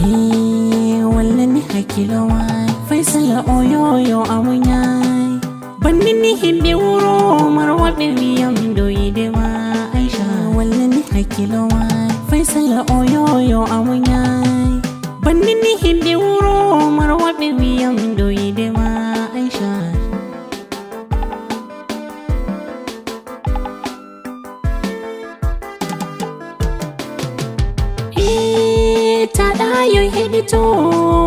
wallan hakilawa faisal oyoyo awunyai banni hinde wuro marwa biyam doyi dewa aisha wallan hakilawa faisal oyoyo awunyai banni hinde wuro marwa biyam doyi dewa aisha yo hedito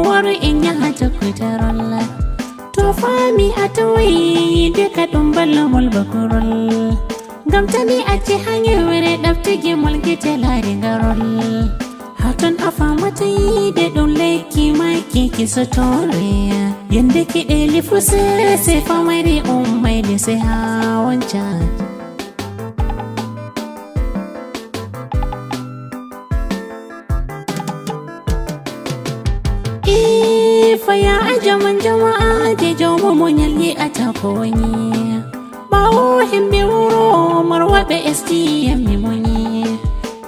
war inya hata kutaralla to fami atawai de ka dumbal mul bakurul gamtani ace hanye were daftige mulkite lari garol hatun afa matai de don leki mai kiki sotore yande ki deli fuse se famari ummai de se hawanca faya ajaman jama'a je jomo monyalye atakoni bawo himbe wuro marwa be STM moni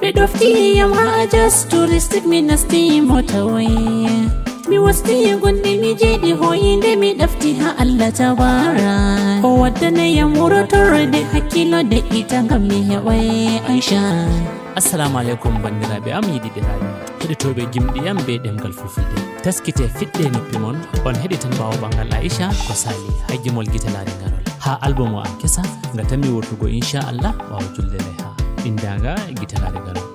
be dofti yama just touristic ministry motawai mi wasti gonde mi jedi hoyinde mi dafti ha Allah tabara o wadda ne yamuro torde hakilo de itanga mi hewai Aisha assalamu alaikum bandiraɓe am yiɗiɗiraɓe heɗitoɓe gimɗiyam be ɗemgal fulfulde taskite fiɗɗe noppimon on heɗitan ɓawo ɓangal Aisha ko sali haggimol guitalare garol ha album o am kesa nga tammi wurtugo inchallah wawa juldere ha ɗindaga guitalare garol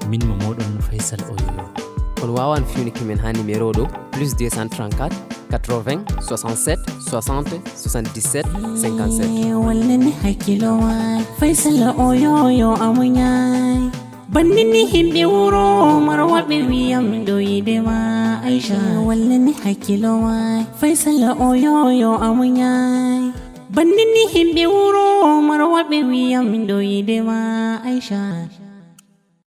min mo moɗon Faisal Oyoyo on wawan fiwniki men ha numéro ɗo +234 80 67 60 77 57 wallan hakilawa Faisal Oyoyo amunyai banni himbe wuro marwa biyam doyi dewa Aisha wallan hakilawa Faisal Oyoyo amunyai banni himbe wuro marwa biyam doyi dewa Aisha